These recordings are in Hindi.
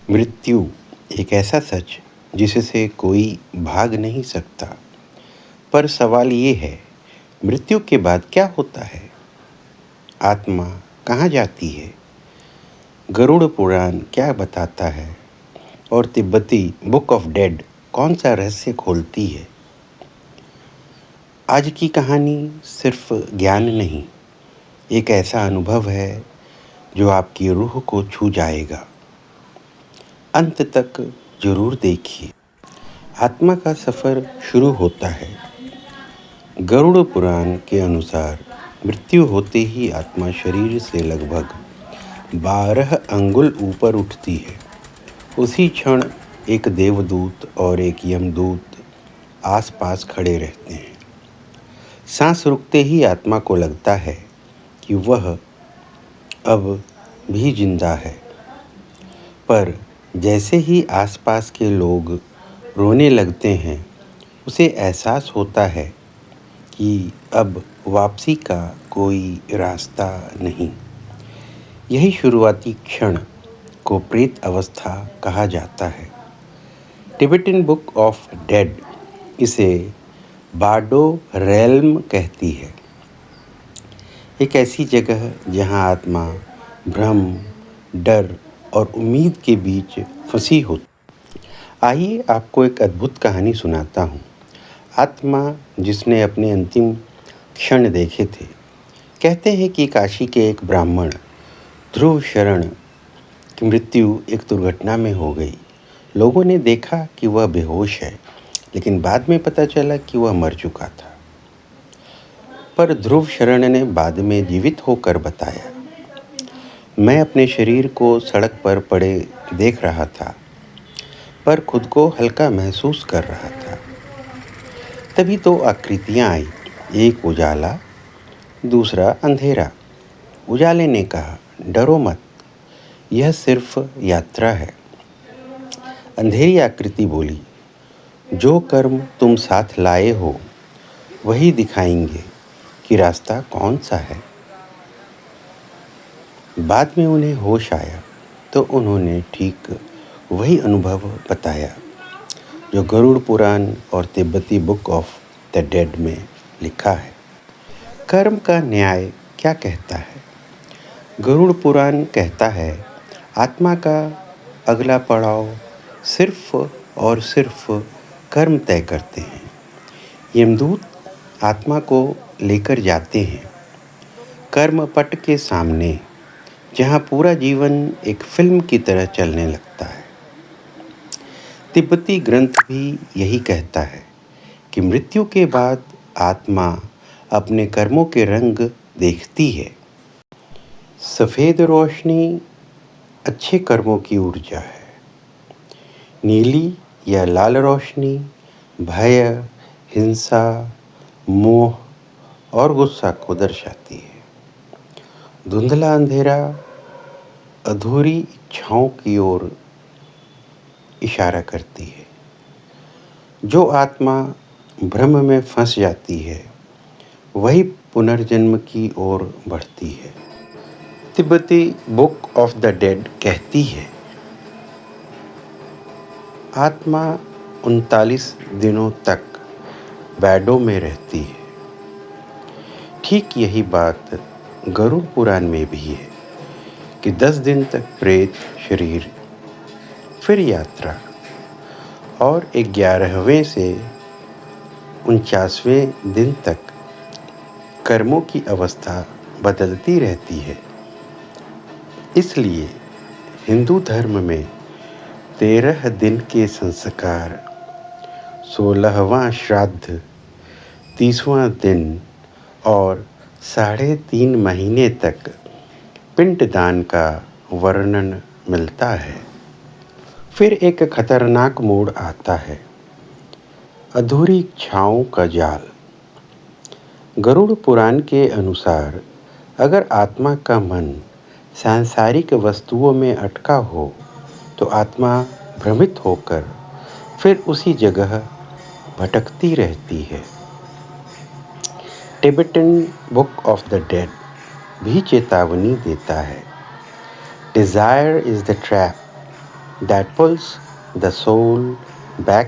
मृत्यु एक ऐसा सच जिससे कोई भाग नहीं सकता। पर सवाल ये है, मृत्यु के बाद क्या होता है? आत्मा कहाँ जाती है? गरुड़ पुराण क्या बताता है? और तिब्बती बुक ऑफ डेड कौन सा रहस्य खोलती है? आज की कहानी सिर्फ ज्ञान नहीं, एक ऐसा अनुभव है जो आपकी रूह को छू जाएगा। अंत तक जरूर देखिए। आत्मा का सफ़र शुरू होता है। गरुड़ पुराण के अनुसार मृत्यु होते ही आत्मा शरीर से लगभग 12 अंगुल ऊपर उठती है। उसी क्षण एक देवदूत और एक यमदूत आसपास खड़े रहते हैं। सांस रुकते ही आत्मा को लगता है कि वह अब भी जिंदा है, पर जैसे ही आसपास के लोग रोने लगते हैं, उसे एहसास होता है कि अब वापसी का कोई रास्ता नहीं। यही शुरुआती क्षण को प्रेत अवस्था कहा जाता है। टिबेटन बुक ऑफ डेड इसे बार्डो रेल्म कहती है, एक ऐसी जगह जहां आत्मा भ्रम, डर और उम्मीद के बीच फंसी होती। आइए आपको एक अद्भुत कहानी सुनाता हूँ। आत्मा जिसने अपने अंतिम क्षण देखे थे। कहते हैं कि काशी के एक ब्राह्मण ध्रुव शरण की मृत्यु एक दुर्घटना में हो गई। लोगों ने देखा कि वह बेहोश है, लेकिन बाद में पता चला कि वह मर चुका था। पर ध्रुव शरण ने बाद में जीवित होकर बताया, मैं अपने शरीर को सड़क पर पड़े देख रहा था, पर खुद को हल्का महसूस कर रहा था। तभी 2 आकृतियां आई, एक उजाला, दूसरा अंधेरा। उजाले ने कहा, डरो मत, यह सिर्फ यात्रा है। अंधेरी आकृति बोली, जो कर्म तुम साथ लाए हो वही दिखाएंगे कि रास्ता कौन सा है। बाद में उन्हें होश आया तो उन्होंने ठीक वही अनुभव बताया जो गरुड़ पुराण और तिब्बती बुक ऑफ द डेड में लिखा है। कर्म का न्याय क्या कहता है? गरुड़ पुराण कहता है, आत्मा का अगला पड़ाव सिर्फ और सिर्फ कर्म तय करते हैं। यमदूत आत्मा को लेकर जाते हैं कर्म पट के सामने, जहाँ पूरा जीवन एक फिल्म की तरह चलने लगता है। तिब्बती ग्रंथ भी यही कहता है कि मृत्यु के बाद आत्मा अपने कर्मों के रंग देखती है। सफ़ेद रोशनी अच्छे कर्मों की ऊर्जा है। नीली या लाल रोशनी भय, हिंसा, मोह और गुस्सा को दर्शाती है। धुंधला अंधेरा अधूरी इच्छाओं की ओर इशारा करती है। जो आत्मा भ्रम में फंस जाती है वही पुनर्जन्म की ओर बढ़ती है। तिब्बती बुक ऑफ द डेड कहती है, आत्मा 39 दिनों तक बैडों में रहती है। ठीक यही बात गरुड़ पुराण में भी है कि 10 दिन तक प्रेत शरीर, फिर यात्रा, और 11वें से 49वें दिन तक कर्मों की अवस्था बदलती रहती है। इसलिए हिंदू धर्म में 13 दिन के संस्कार, 16वां श्राद्ध, 30वां दिन और 3.5 महीने तक पिंडदान का वर्णन मिलता है। फिर एक खतरनाक मोड़ आता है, अधूरी इच्छाओं का जाल। गरुड़ पुराण के अनुसार अगर आत्मा का मन सांसारिक वस्तुओं में अटका हो तो आत्मा भ्रमित होकर फिर उसी जगह भटकती रहती है। Tibetan book of the dead भी चेतावनी देता है, desire is the trap, that pulls the soul back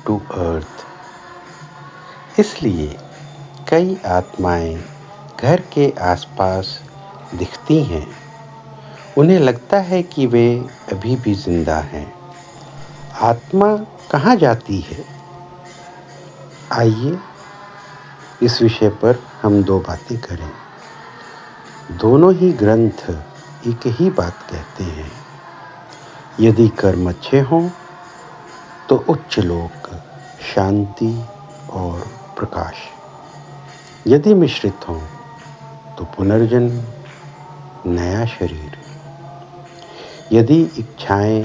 to earth. इसलिए कई आत्माएं घर के आसपास दिखती हैं। उन्हें लगता है कि वे अभी भी जिंदा हैं। आत्मा कहाँ जाती है? आइए इस विषय पर हम दो बातें करें। दोनों ही ग्रंथ एक ही बात कहते हैं। यदि कर्म अच्छे हों तो उच्च लोक, शांति और प्रकाश। यदि मिश्रित हों तो पुनर्जन्म, नया शरीर। यदि इच्छाएं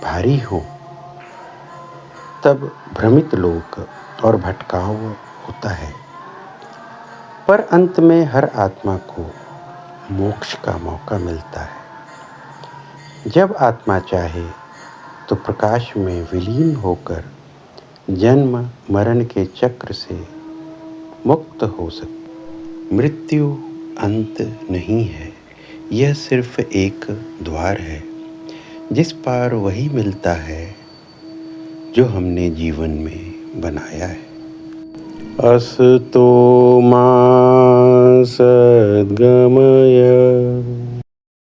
भारी हों तब भ्रमित लोक और भटकाव होता है। पर अंत में हर आत्मा को मोक्ष का मौका मिलता है। जब आत्मा चाहे तो प्रकाश में विलीन होकर जन्म मरण के चक्र से मुक्त हो सकती। मृत्यु अंत नहीं है, यह सिर्फ एक द्वार है जिस पार वही मिलता है जो हमने जीवन में बनाया है। असतो मा सद्गमय